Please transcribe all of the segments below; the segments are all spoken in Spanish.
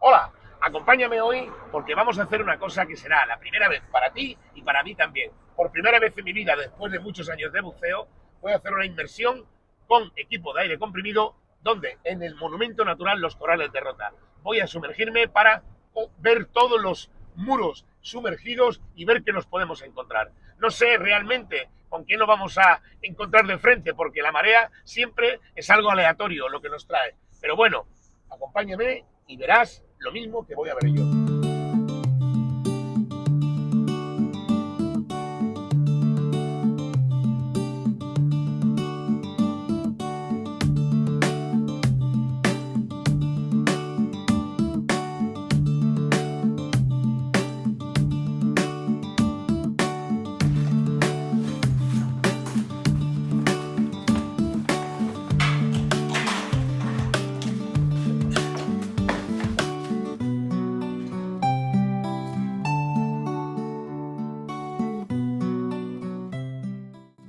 Hola, acompáñame hoy porque vamos a hacer una cosa que será la primera vez para ti y para mí también. Por primera vez en mi vida, después de muchos años de buceo, voy a hacer una inmersión con equipo de aire comprimido, donde en el monumento natural Los Corrales de Rota. Voy a sumergirme para ver todos los muros sumergidos y ver qué nos podemos encontrar. No sé realmente con quién nos vamos a encontrar de frente, porque la marea siempre es algo aleatorio lo que nos trae. Pero bueno, acompáñame y verás lo mismo que voy a ver yo.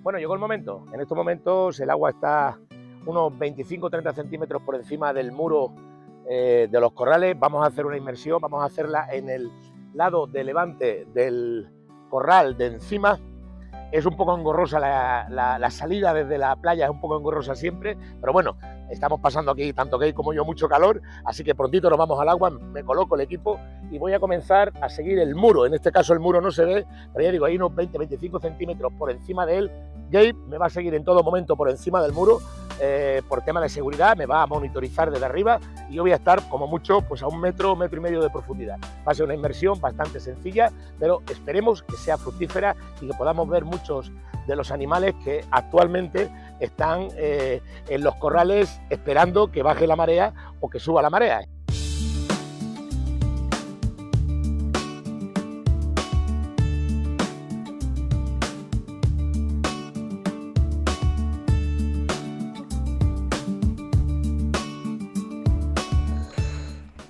Bueno, llegó el momento. En estos momentos el agua está unos 25-30 centímetros por encima del muro de Los Corrales. Vamos a hacer una inmersión, vamos a hacerla en el lado de levante del corral de encima. Es un poco engorrosa la salida desde la playa, es un poco engorrosa siempre, pero bueno, estamos pasando aquí, tanto Kate como yo, mucho calor, así que prontito nos vamos al agua, me coloco el equipo y voy a comenzar a seguir el muro. En este caso el muro no se ve, pero ya digo, hay unos 20-25 centímetros por encima de él. Gabe me va a seguir en todo momento por encima del muro, por tema de seguridad, me va a monitorizar desde arriba y yo voy a estar como mucho pues a un metro y medio de profundidad. Va a ser una inmersión bastante sencilla, pero esperemos que sea fructífera y que podamos ver muchos de los animales que actualmente están en los corrales esperando que baje la marea o que suba la marea.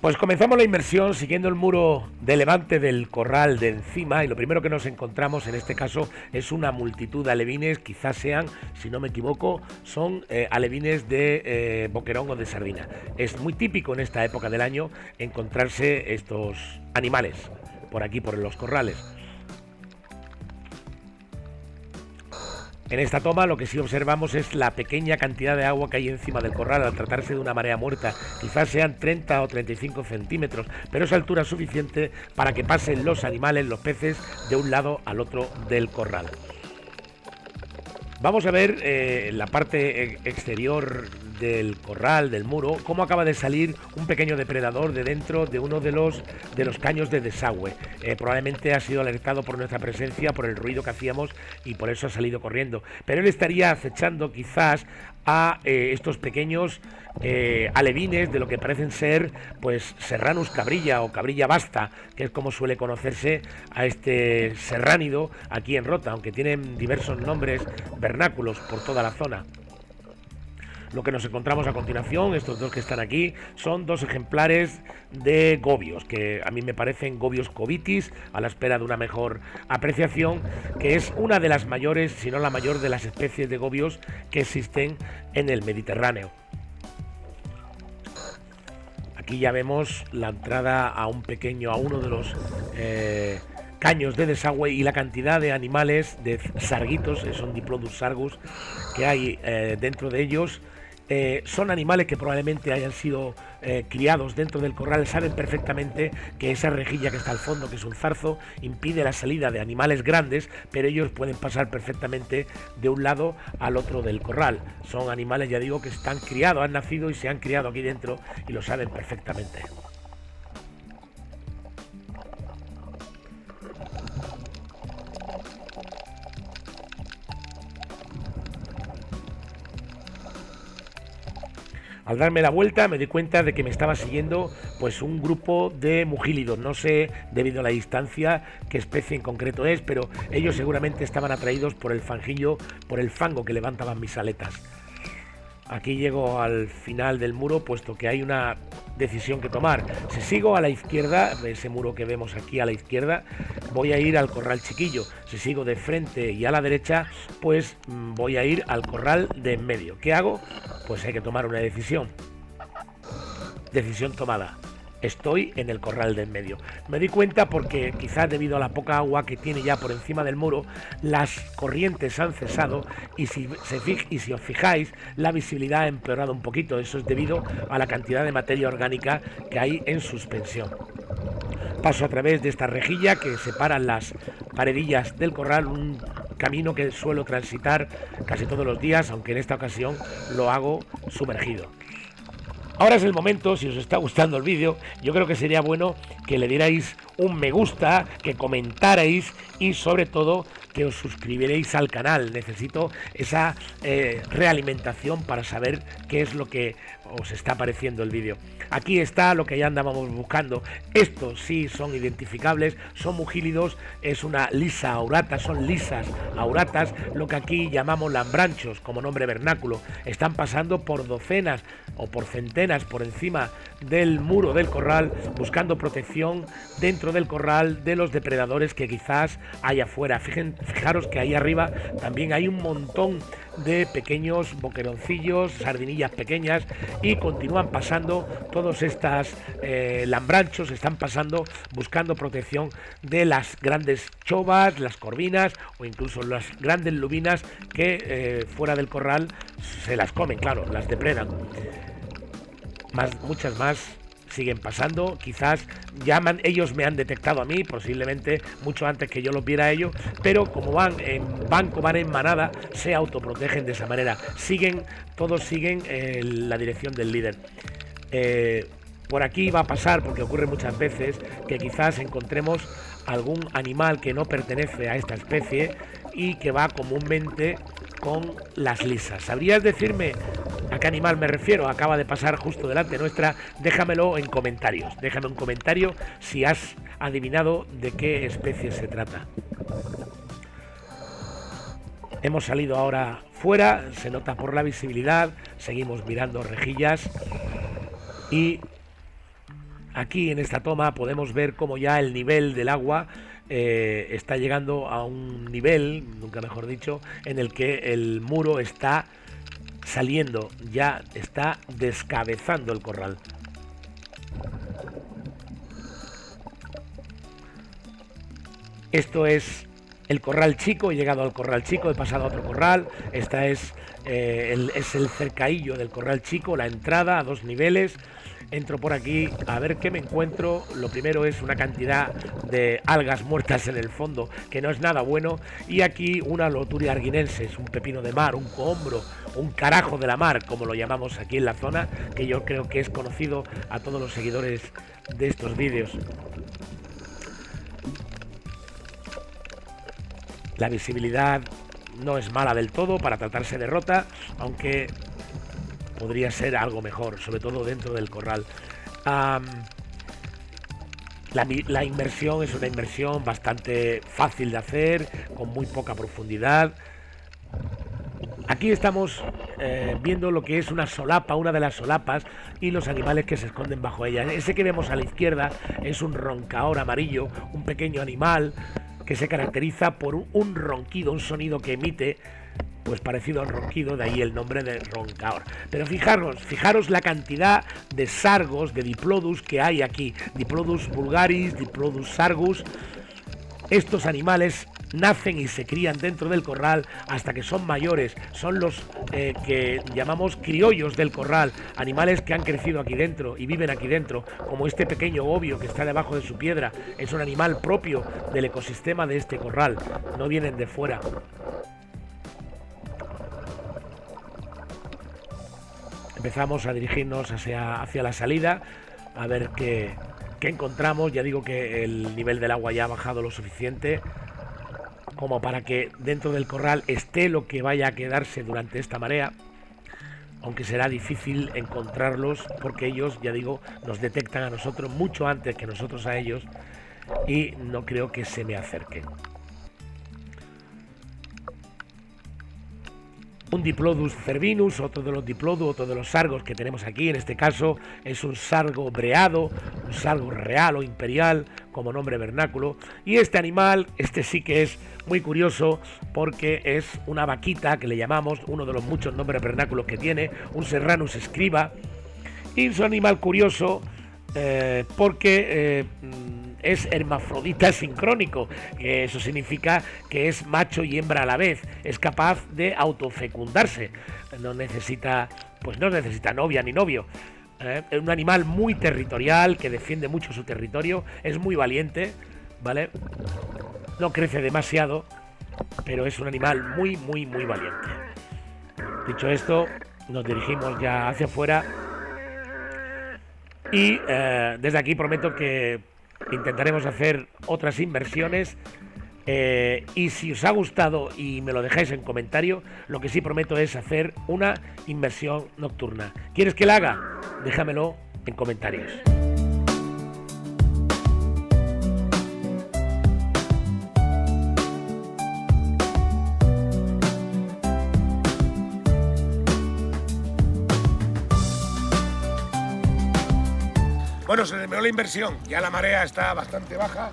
Pues comenzamos la inmersión siguiendo el muro de levante del corral de encima y lo primero que nos encontramos en este caso es una multitud de alevines, quizás sean, si no me equivoco, son alevines de boquerón o de sardina. Es muy típico en esta época del año encontrarse estos animales por aquí, por los corrales. En esta toma lo que sí observamos es la pequeña cantidad de agua que hay encima del corral al tratarse de una marea muerta. Quizás sean 30 o 35 centímetros, pero es altura suficiente para que pasen los animales, los peces, de un lado al otro del corral. Vamos a ver la parte exterior del corral, del muro, cómo acaba de salir un pequeño depredador de dentro de uno de los caños de desagüe. Probablemente ha sido alertado por nuestra presencia, por el ruido que hacíamos y por eso ha salido corriendo. Pero él estaría acechando quizás a estos pequeños alevines de lo que parecen ser pues Serranus cabrilla o cabrilla basta, que es como suele conocerse a este serránido aquí en Rota, aunque tienen diversos nombres vernáculos por toda la zona. Lo que nos encontramos a continuación, estos dos que están aquí, son dos ejemplares de gobios, que a mí me parecen gobios covitis, a la espera de una mejor apreciación, que es una de las mayores, si no la mayor de las especies de gobios que existen en el Mediterráneo. Aquí ya vemos la entrada a uno de los caños de desagüe y la cantidad de animales, de sarguitos, son Diplodocus sargus, que hay dentro de ellos. Son animales que probablemente hayan sido criados dentro del corral, saben perfectamente que esa rejilla que está al fondo, que es un zarzo, impide la salida de animales grandes, pero ellos pueden pasar perfectamente de un lado al otro del corral. Son animales, ya digo, que están criados, han nacido y se han criado aquí dentro y lo saben perfectamente. Al darme la vuelta me di cuenta de que me estaba siguiendo pues un grupo de mugílidos. No sé, debido a la distancia, qué especie en concreto es, pero ellos seguramente estaban atraídos por el fangillo, por el fango que levantaban mis aletas. Aquí llego al final del muro, puesto que hay una decisión que tomar. Si sigo a la izquierda, ese muro que vemos aquí a la izquierda, voy a ir al corral chiquillo. Si sigo de frente y a la derecha, pues voy a ir al corral de en medio. ¿Qué hago? Pues hay que tomar una decisión. Decisión tomada. estoy en el corral de en medio. Me di cuenta porque quizás debido a la poca agua que tiene ya por encima del muro, las corrientes han cesado y si os fijáis, la visibilidad ha empeorado un poquito. Eso es debido a la cantidad de materia orgánica que hay en suspensión. Paso a través de esta rejilla que separan las paredillas del corral, un camino que suelo transitar casi todos los días, aunque en esta ocasión lo hago sumergido. Ahora es el momento, si os está gustando el vídeo, yo creo que sería bueno que le dierais un me gusta, que comentarais y sobre todo que os suscribiréis al canal. Necesito esa realimentación para saber qué es lo que os está pareciendo el vídeo. Aquí está lo que ya andábamos buscando. Estos sí son identificables, son mugílidos, es una lisa aurata, son lisas auratas, lo que aquí llamamos lambranchos como nombre vernáculo. Están pasando por docenas o por centenas por encima del muro del corral, buscando protección dentro del corral de los depredadores que quizás hay afuera. Fijaros que ahí arriba también hay un montón de pequeños boqueroncillos, sardinillas pequeñas, y continúan pasando todos estas lambranchos, están pasando buscando protección de las grandes chovas, las corvinas o incluso las grandes lubinas que fuera del corral se las comen, claro, las depredan. Muchas más siguen pasando, quizás ellos me han detectado a mí, posiblemente mucho antes que yo los viera a ellos, pero como van en banco, van en manada, se autoprotegen de esa manera. Todos siguen la dirección del líder. Por aquí va a pasar, porque ocurre muchas veces, que quizás encontremos algún animal que no pertenece a esta especie y que va comúnmente con las lisas. ¿Sabrías decirme a qué animal me refiero? Acaba de pasar justo delante nuestra. Déjamelo en comentarios. Déjame un comentario si has adivinado de qué especie se trata. Hemos salido ahora fuera, se nota por la visibilidad, seguimos mirando rejillas y aquí en esta toma podemos ver cómo ya el nivel del agua está llegando a un nivel, nunca mejor dicho, en el que el muro está saliendo, ya está descabezando el corral. Esto es el corral chico, he llegado al corral chico, he pasado a otro corral. Esta es el cercaillo del corral chico, la entrada a 2 niveles. Entro por aquí a ver qué me encuentro. Lo primero es una cantidad de algas muertas en el fondo, que no es nada bueno. Y aquí una Loturia arguinensis, un pepino de mar, un cohombro, un carajo de la mar, como lo llamamos aquí en la zona, que yo creo que es conocido a todos los seguidores de estos vídeos. La visibilidad no es mala del todo para tratarse de rota, aunque podría ser algo mejor, sobre todo dentro del corral. La inmersión es una inmersión bastante fácil de hacer, con muy poca profundidad. Aquí estamos viendo lo que es una solapa, una de las solapas, y los animales que se esconden bajo ella. Ese que vemos a la izquierda es un roncaor amarillo, un pequeño animal que se caracteriza por un ronquido, un sonido que emite pues parecido al ronquido, de ahí el nombre de roncaor. Pero fijaros la cantidad de sargos, de Diplodus que hay aquí, Diplodus vulgaris, Diplodus sargus. Estos animales nacen y se crían dentro del corral hasta que son mayores, son los que llamamos criollos del corral, animales que han crecido aquí dentro y viven aquí dentro, como este pequeño gobio que está debajo de su piedra, es un animal propio del ecosistema de este corral, no vienen de fuera. Empezamos a dirigirnos hacia la salida, a ver qué encontramos. Ya digo que el nivel del agua ya ha bajado lo suficiente como para que dentro del corral esté lo que vaya a quedarse durante esta marea, aunque será difícil encontrarlos porque ellos, ya digo, nos detectan a nosotros mucho antes que nosotros a ellos y no creo que se me acerquen. Un Diplodus cervinus, otro de los Diplodus, otro de los sargos que tenemos aquí, en este caso es un sargo breado, un sargo real o imperial, como nombre vernáculo. Y este animal, este sí que es muy curioso porque es una vaquita que le llamamos, uno de los muchos nombres vernáculos que tiene, un Serranus scriba. Y es un animal curioso porque es hermafrodita sincrónico. Eso significa que es macho y hembra a la vez, es capaz de autofecundarse, no necesita novia ni novio. Es un animal muy territorial, que defiende mucho su territorio, es muy valiente, ¿vale? No crece demasiado, pero es un animal muy valiente. Dicho esto, nos dirigimos ya hacia afuera y desde aquí prometo que intentaremos hacer otras inversiones, y si os ha gustado y me lo dejáis en comentario, lo que sí prometo es hacer una inmersión nocturna. ¿Quieres que la haga? Déjamelo en comentarios. Bueno, se terminó la inversión, ya la marea está bastante baja.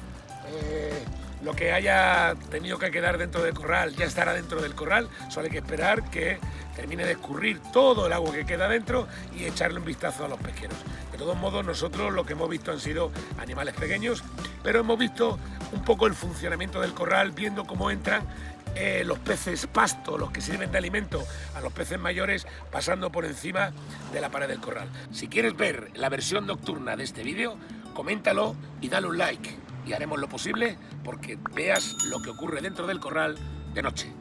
Lo que haya tenido que quedar dentro del corral ya estará dentro del corral, solo hay que esperar que termine de escurrir todo el agua que queda dentro y echarle un vistazo a los pesqueros. De todos modos, nosotros lo que hemos visto han sido animales pequeños, pero hemos visto un poco el funcionamiento del corral, viendo cómo entran los peces pasto, los que sirven de alimento a los peces mayores, pasando por encima de la pared del corral. Si quieres ver la versión nocturna de este vídeo, coméntalo y dale un like, y haremos lo posible porque veas lo que ocurre dentro del corral de noche.